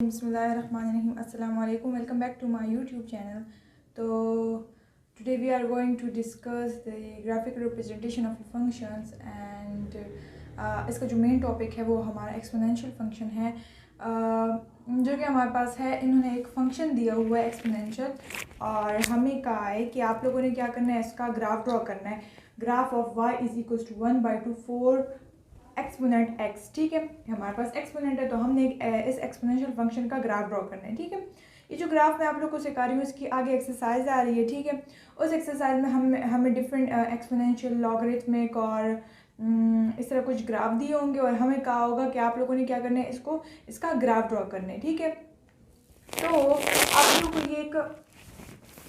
बिस्मिल्लाहिर्रहमानिर्रहीम अस्सलाम वालेकुम welcome back to my YouTube channel. तो today we are going to discuss the graphical representation of functions and इसका जो मेन टॉपिक है वो हमारा एक्सपोनेंशियल फंक्शन है, जो कि हमारे पास है। इन्होंने एक फंक्शन दिया हुआ है एक्सपोनेंशियल और हमें कहा है कि आप लोगों ने क्या करना है, इसका ग्राफ ड्रॉ करना है। Graph of y is equal to 1/2 4 exponent x। ठीक है, हमारे पास एक्सपोनेंट है तो हमने इस एक्सपोनेंशियल फंक्शन का ग्राफ ड्रॉ करना है। ठीक है, ये जो ग्राफ मैं आप लोगों को सिखा रही हूँ इसकी आगे एक्सरसाइज आ रही है। ठीक है, उस एक्सरसाइज में हमें डिफरेंट एक्सपोनेंशियल लॉगरिथमिक और इस तरह कुछ ग्राफ दिए होंगे और हमें कहा होगा कि आप लोगों ने क्या करना है, इसका ग्राफ ड्रॉ करना है। ठीक है, तो आप लोगों को ये एक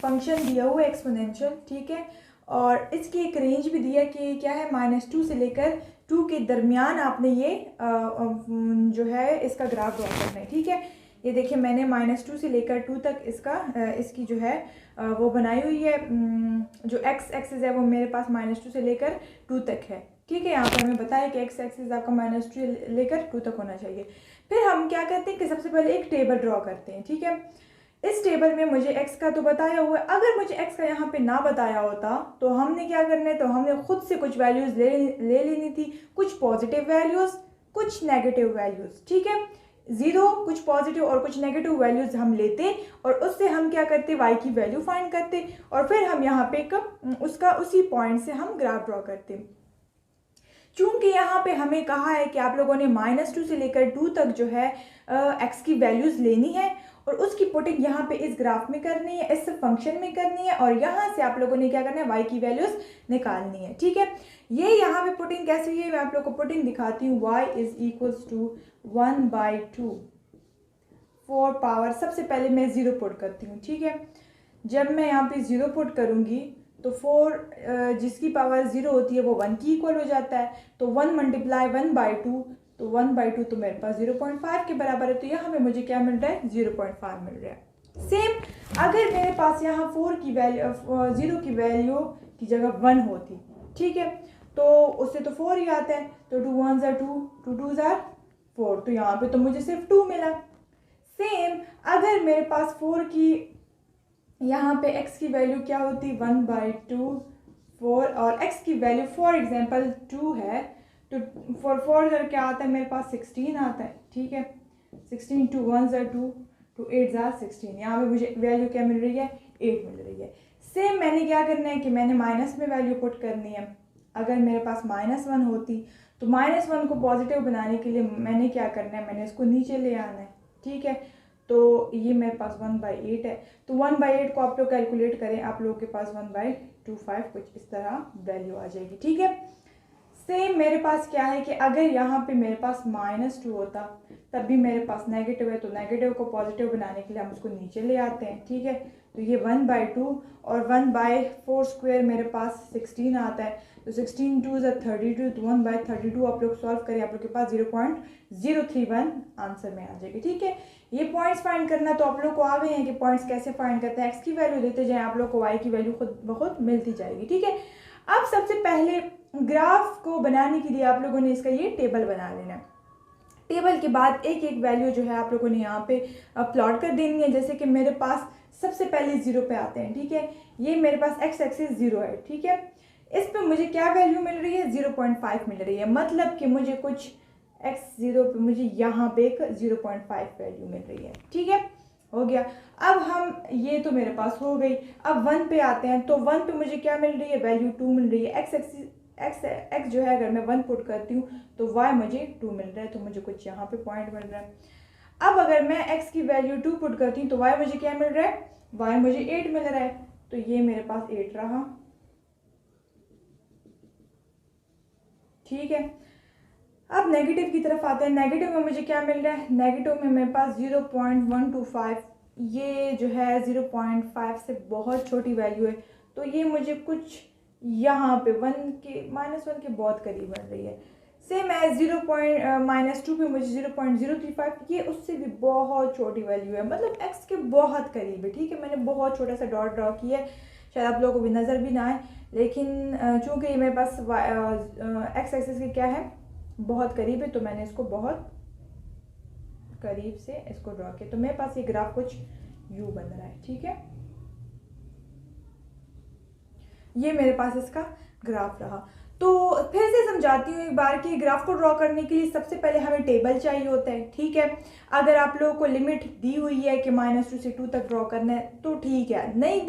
फंक्शन दिया हुआ है एक्सपोनेंशियल। ठीक है, और इसकी एक रेंज भी दिया कि क्या है, -2 से लेकर 2 के दरमियान आपने ये जो है इसका ग्राफ ड्रॉ करना है। ठीक है, ये देखिए मैंने -2 से लेकर 2 तक इसकी जो है वो बनाई हुई है। जो x एक्सिस है वो मेरे पास -2 से लेकर 2 तक है। ठीक है, यहाँ पर हमें बताया कि x एक्सिस आपका -2 से लेकर 2 तक होना चाहिए। फिर हम क्या करते हैं कि सबसे पहले एक टेबल ड्रॉ करते हैं। ठीक है, इस टेबल में मुझे x का तो बताया हुआ है, अगर मुझे x का यहाँ पे ना बताया होता तो हमने क्या करना है, तो हमने खुद से कुछ वैल्यूज़ ले लेनी थी, कुछ पॉजिटिव वैल्यूज़ कुछ नेगेटिव वैल्यूज़। ठीक है, 0 कुछ पॉजिटिव और कुछ नेगेटिव वैल्यूज़ हम लेते और उससे हम क्या करते, y की वैल्यू फाइंड करते और फिर हम यहाँ पे उसी पॉइंट से हम ग्राफ ड्रॉ करते। चूंकि यहाँ पे हमें कहा है कि आप लोगों ने -2 से लेकर 2 तक जो है x की वैल्यूज़ लेनी है और उसकी पुटिंग यहाँ पे इस ग्राफ में करनी है, इस फंक्शन में करनी है और यहाँ से आप लोगों ने क्या करना है, y की वैल्यूज़ निकालनी है। ठीक है, ये यहाँ पे पुटिंग कैसे हुई है, मैं आप लोगों को पुटिंग दिखाती हूँ। y is equals to 1/2 4 power, सबसे पहले मैं 0 पुट करती हूँ। ठीक है, जब मैं यहाँ पे 0 पुट करूँगी तो 4 जिसकी पावर 0 होती है वो 1 की इक्वल हो जाता है। तो 1 मल्टीप्लाई 1/2, तो 1/2 तो मेरे पास 0.5 के बराबर है। तो यहाँ पे मुझे क्या मिल रहा है, 0.5 मिल रहा है। सेम अगर मेरे पास यहाँ 4 की वैल्यू 0 की वैल्यू की जगह 1 होती, ठीक है, तो उससे तो 4 ही आता है। तो 2 1s are 2, 2 2s are 4, तो यहाँ पे तो मुझे सिर्फ 2 मिला। सेम अगर मेरे पास 4 की यहाँ पे x की वैल्यू क्या होती, 1/2 4 और x की वैल्यू फॉर एग्जांपल 2 है, तो फॉर 4 अगर क्या आता है, मेरे पास 16 आता है। ठीक है, 16 2 1s are 2, 2 8s are 16, यहाँ पे मुझे वैल्यू क्या मिल रही है, 8 मिल रही है। सेम मैंने क्या करना है कि मैंने माइनस में वैल्यू पुट करनी है। अगर मेरे पास -1 होती तो -1 को पॉजिटिव बनाने के लिए मैंने क्या करना है, मैंने इसको नीचे ले आना है। ठीक है, तो ये मेरे पास 1/8 है, तो 1/8 को आप लोग कैलकुलेट करें, आप लोगों के पास 1/25 कुछ इस तरह वैल्यू आ जाएगी। ठीक है, सेम मेरे पास क्या है कि अगर यहाँ पे मेरे पास -2 होता तब भी मेरे पास नेगेटिव है, तो नेगेटिव को पॉजिटिव बनाने के लिए हम उसको नीचे ले आते हैं। ठीक है, तो ये 1/2 और 1/4 स्क्वायर मेरे पास 16 आता है, तो 16 2s are 32, तो 1/32 आप लोग सॉल्व करें, आप लोग के पास 0.031 आंसर में आ जाएगी। ठीक है, ये पॉइंट्स फाइंड करना तो आप लोग को आ गए हैं कि पॉइंट्स कैसे फाइंड करते हैं। x की वैल्यू देते जाएं, आप लोग को y की वैल्यू खुद ब खुद मिलती जाएगी। ठीक है, अब सबसे पहले ग्राफ को बनाने के लिए आप लोगों ने इसका ये टेबल बना लेना है। टेबल के बाद एक एक वैल्यू जो है आप लोगों ने यहाँ पे प्लॉट कर देनी है। जैसे कि मेरे पास सबसे पहले 0 पे आते हैं। ठीक है, ये मेरे पास x एक्सिस 0 है। ठीक है, इस पे मुझे क्या वैल्यू मिल रही है, 0.5 मिल रही है, मतलब कि मुझे कुछ x0 पे मुझे यहाँ पे एक 0.5 वैल्यू मिल रही है। ठीक है, हो गया। अब हम ये तो मेरे पास हो गई। अब 1 पे आते हैं, तो 1 पे मुझे क्या मिल रही है, वैल्यू 2 मिल रही है। x जो है अगर मैं 1 पुट करती हूँ तो y मुझे 2 मिल रहा है, तो मुझे कुछ यहाँ पे पॉइंट मिल रहा है। अब अगर मैं x की वैल्यू 2 पुट करती हूँ तो y मुझे क्या मिल रहा है, y मुझे 8 मिल रहा है, तो ये मेरे पास 8 रहा। ठीक है, अब नेगेटिव की तरफ आते हैं। नेगेटिव में मुझे क्या मिल रहा है, नेगेटिव में मेरे पास 0.125, ये जो है 0.5 से बहुत छोटी वैल्यू है, तो ये मुझे कुछ यहाँ पे -1 के बहुत करीब बन रही है। सेम एज -2 पे मुझे 0.035, ये उससे भी बहुत छोटी वैल्यू है, मतलब x के बहुत करीब है। ठीक है, मैंने बहुत छोटा सा डॉट ड्रॉ किया है, शायद आप लोगों को भी नज़र भी ना आए, लेकिन चूँकि मेरे पास x एक्सिस के क्या है, बहुत करीब है, तो मैंने इसको बहुत करीब से इसको ड्रॉ किया, तो मेरे पास ये ग्राफ कुछ यू बन रहा है। ठीक है, ये मेरे पास इसका ग्राफ रहा। तो फिर से समझाती हूँ एक बार कि ग्राफ को ड्रॉ करने के लिए सबसे पहले हमें टेबल चाहिए होता है। ठीक है, अगर आप लोगों को लिमिट दी हुई है कि -2 से 2 तक ड्रॉ करना है तो ठीक है, नहीं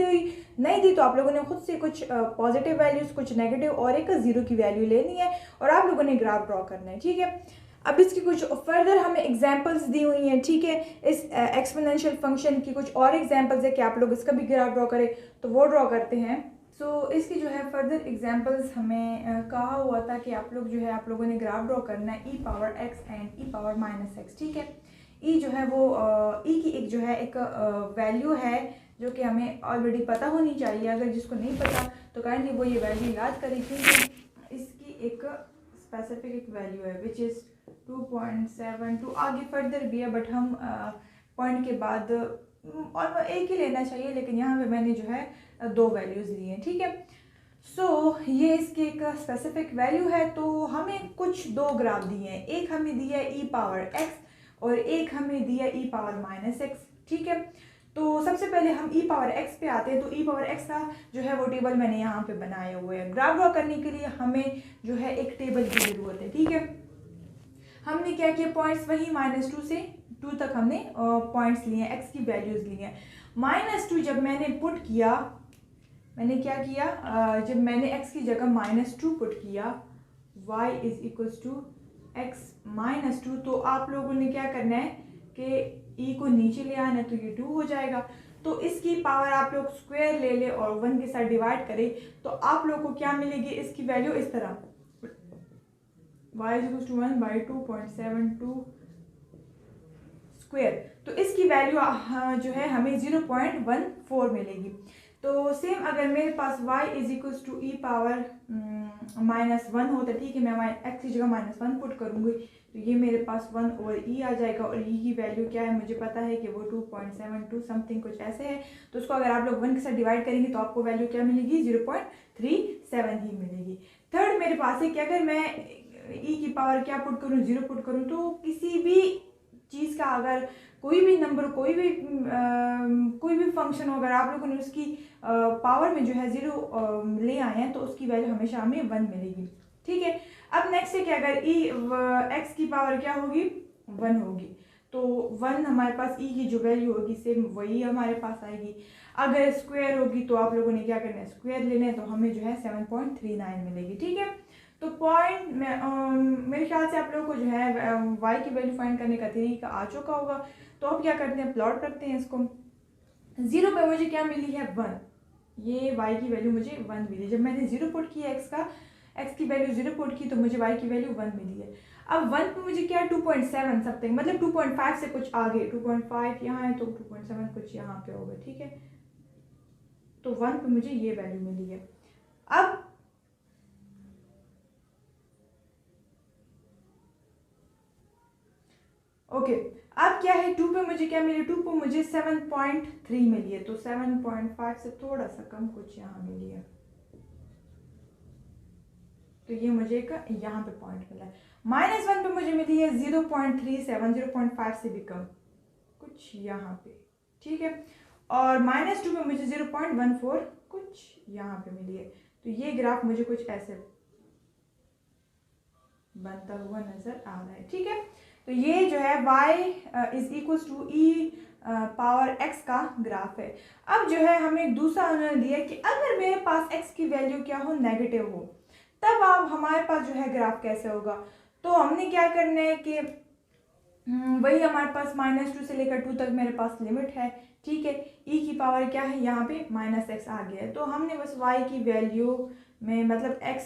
दी तो आप लोगों ने खुद से कुछ पॉजिटिव वैल्यूज़, कुछ नेगेटिव और एक 0 की वैल्यू लेनी है और आप लोगों ने ग्राफ ड्रॉ करना है। ठीक है, अब इसकी कुछ फर्दर हमें एग्जांपल्स दी हुई हैं। ठीक है, इस एक्सपोनेंशियल फंक्शन की कुछ और एग्जांपल्स है कि आप लोग इसका भी ग्राफ ड्रॉ करें, तो वो ड्रॉ करते हैं। इसकी जो है फर्दर एग्जांपल्स हमें कहा हुआ था कि आप लोग जो है आप लोगों ने ग्राफ ड्रॉ करना है e⁻x एंड e⁻−x। ठीक है, e जो है वो e की एक जो है एक वैल्यू है जो कि हमें ऑलरेडी पता होनी चाहिए। अगर जिसको नहीं पता तो काइंडली वो ये वैल्यू याद करें, क्योंकि इसकी एक स्पेसिफिक एक वैल्यू है विच इज़ 2.72। आगे फर्दर भी है बट हम पॉइंट के बाद और एक ही लेना चाहिए, लेकिन यहाँ पे मैंने जो है 2 वैल्यूज़ ली हैं। ठीक है, ये इसकी एक स्पेसिफिक वैल्यू है। तो हमें कुछ 2 ग्राफ दिए हैं, एक हमें दिया है e⁻x और एक हमें दिया है e⁻−x। ठीक है, तो सबसे पहले हम e⁻x पे आते हैं। तो e⁻x का जो है वो टेबल मैंने यहाँ पे बनाए हुए हैं। ग्राफ ड्रॉ करने के लिए हमें जो है एक टेबल की ज़रूरत है। ठीक है, हमने क्या किया, पॉइंट्स वही -2 से 2 तक हमने पॉइंट्स लिए हैं, x की वैल्यूज़ ली हैं। -2 जब मैंने पुट किया, मैंने क्या किया, जब मैंने x की जगह -2 पुट किया, y = x -2, तो आप लोगों ने क्या करना है कि e को नीचे ले आना है, तो ये 2 हो जाएगा। तो इसकी पावर आप लोग स्क्वायर ले ले और 1 के साथ डिवाइड करें, तो आप लोगों को क्या मिलेगी, इसकी वैल्यू इस तरह y = 1/2.72 स्क्वायर। तो इसकी वैल्यू जो है हमें 0.14 मिलेगी। तो सेम अगर मेरे पास y = e⁻−1 होता, ठीक है, मैं x की जगह -1 पुट करूँगी, तो ये मेरे पास 1/e आ जाएगा और e की वैल्यू क्या है मुझे पता है कि वो 2.72 समथिंग कुछ ऐसे है। तो उसको अगर आप लोग 1 के साथ डिवाइड करेंगे तो आपको वैल्यू क्या मिलेगी, 0.37 ही मिलेगी। थर्ड मेरे पास है कि अगर मैं e की पावर क्या पुट करूँ, 0 पुट करूँ, तो किसी भी चीज़ का अगर कोई भी नंबर, कोई भी फंक्शन हो, अगर आप लोगों ने उसकी पावर में जो है 0 ले आए हैं तो उसकी वैल्यू हमेशा हमें 1 मिलेगी। ठीक है, अब नेक्स्ट है कि अगर x की पावर क्या होगी, 1 होगी, तो 1 हमारे पास e की जो वैल्यू होगी सेम वही हमारे पास आएगी। अगर स्क्वायर होगी तो आप लोगों ने क्या करना है, स्क्वायर लेना है, तो हमें जो है 7.39 मिलेगी। ठीक है, तो पॉइंट में मेरे ख्याल से आप लोगों को जो है y की वैल्यू फाइंड करने का तरीका आ चुका होगा। तो अब क्या करते हैं, प्लॉट करते हैं इसको। 0 पे मुझे क्या मिली है, 1, ये y की वैल्यू मुझे 1 मिली। जब मैंने 0 पुट किया x की वैल्यू 0 पुट की तो मुझे y की वैल्यू 1 मिली है। अब 1 पे मुझे क्या 2.7 समथिंग, मतलब 2.5 से कुछ आगे, 2.5 यहाँ है तो 2.7 कुछ यहाँ पे होगा। ठीक है, तो 1 पे मुझे ये वैल्यू मिली है। अब ओके, अब क्या है, 2 पे मुझे क्या मिली, 2 पे मुझे 7.3 मिली है, तो 7.5 से थोड़ा सा कम कुछ यहाँ मिली है, तो ये मुझे एक यहाँ पे पॉइंट मिला है। -1 पे मुझे मिली है 0.37, 0.5 से भी कम कुछ यहाँ पे। ठीक है, और -2 पे मुझे 0.14 कुछ यहाँ पे मिली है। तो ये ग्राफ मुझे कुछ ऐसे बनता हुआ नजर आ रहा है। ठीक है, तो ये जो है y = e⁻x का ग्राफ है। अब जो है हमें एक दूसरा उन्होंने दिया कि अगर मेरे पास x की वैल्यू क्या हो, नेगेटिव हो, तब आप हमारे पास जो है ग्राफ कैसे होगा। तो हमने क्या करना है कि वही हमारे पास -2 से लेकर 2 तक मेरे पास लिमिट है। ठीक है, e की पावर क्या है, यहाँ पे -x आ गया है, तो हमने बस y की वैल्यू में मतलब x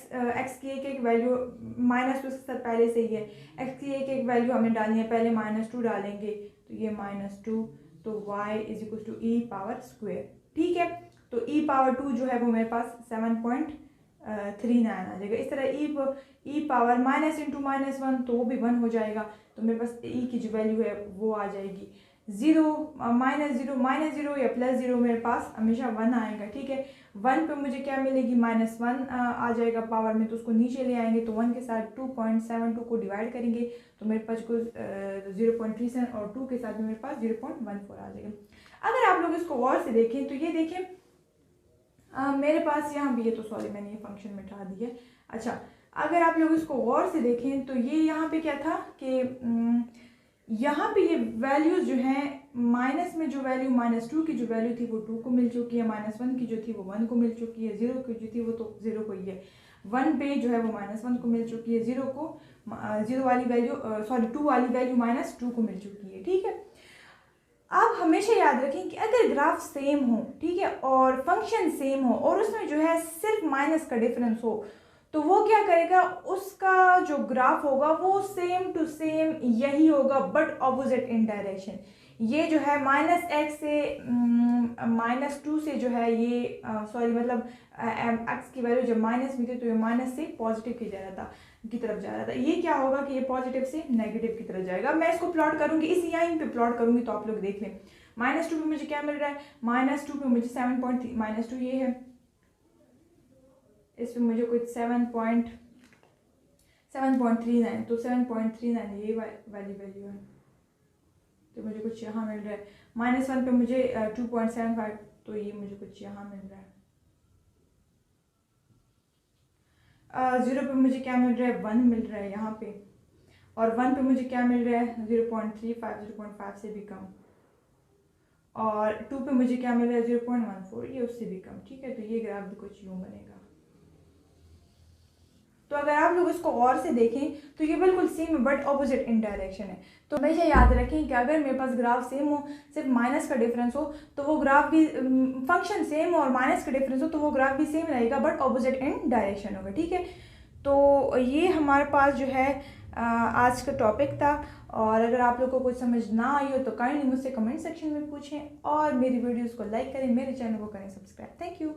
की एक वैल्यू -2 से पहले से ही है, x की एक वैल्यू हमें डालनी है, पहले -2 डालेंगे तो ये -2, तो y = e⁻²। ठीक है, तो e⁻2 जो है वो मेरे पास 7.39 आ जाएगा। इस तरह e पावर -⁻1 तो वो भी 1 हो जाएगा, तो मेरे पास e की जो वैल्यू है वो आ जाएगी। माइनस ज़ीरो या प्लस ज़ीरो मेरे पास हमेशा 1 आएगा, ठीक है। 1 पे मुझे क्या मिलेगी, -1 आ जाएगा पावर में, तो उसको नीचे ले आएंगे तो 1 के साथ 2.72 को डिवाइड करेंगे तो मेरे पास को 0.37 और 2 के साथ भी मेरे पास 0.14 आ जाएगा। अगर आप लोग इसको और से देखें तो ये देखें मेरे पास यहाँ भी है, तो सॉरी मैंने ये फंक्शन मिटा दी है। अच्छा, अगर आप लोग इसको गौर से देखें तो ये यहाँ पे क्या था कि यहाँ पे ये वैल्यूज़ जो हैं, माइनस में जो वैल्यू -2 की जो वैल्यू थी वो 2 को मिल चुकी है, -1 की जो थी वो 1 को मिल चुकी है, 0 की जो थी वो तो 0 को ही है, 1 पे जो है वो -1 को मिल चुकी है, 0 वाली वैल्यू 2 वाली वैल्यू -2 को मिल चुकी है, ठीक है। आप हमेशा याद रखें कि अगर ग्राफ सेम हो, ठीक है, और फंक्शन सेम हो और उसमें जो है सिर्फ माइनस का डिफरेंस हो, तो वो क्या करेगा, उसका जो ग्राफ होगा वो सेम टू सेम यही होगा बट ऑपोजिट इन डायरेक्शन। ये जो है -x से -2 से जो है ये सॉरी मतलब x की वैल्यू जब माइनस में थी तो ये माइनस से पॉजिटिव की तरफ जा रहा था। ये क्या होगा कि ये पॉजिटिव से नेगेटिव की तरफ जाएगा। मैं इसको प्लॉट करूंगी, इस लाइन पे प्लॉट करूंगी तो आप लोग देख लें। -2 पे मुझे क्या मिल रहा है, -2 पे मुझे 7.3 -2 ये है, इस पे मुझे कुछ 7.39 तो 7.39 ये वाली वैल्यू है, तो मुझे कुछ यहाँ मिल रहा है। -1 पे मुझे 2.75 तो ये मुझे कुछ यहाँ मिल रहा है। 0 पे मुझे क्या मिल रहा है, 1 मिल रहा है यहाँ पे, और 1 पे मुझे क्या मिल रहा है 0.35 0.5 से भी कम, और 2 पे मुझे क्या मिल रहा है 0.14, ये उससे भी कम, ठीक है। तो ये ग्राफ भी कुछ यूँ बनेगा। तो अगर आप लोग इसको और से देखें तो ये बिल्कुल सेम है बट ऑपोजिट इन डायरेक्शन है। तो हमेशा याद रखें कि अगर मेरे पास ग्राफ सेम हो, सिर्फ माइनस का डिफरेंस हो, तो वो ग्राफ भी फंक्शन सेम हो और माइनस का डिफरेंस हो तो वो ग्राफ भी सेम रहेगा बट ऑपोजिट इन डायरेक्शन होगा, ठीक है। तो ये हमारे पास जो है आज का टॉपिक था, और अगर आप लोग को कुछ समझ ना आई हो तो काइंडली मुझसे कमेंट सेक्शन में पूछें, और मेरी वीडियोज़ को लाइक करें, मेरे चैनल को करें सब्सक्राइब। Thank you.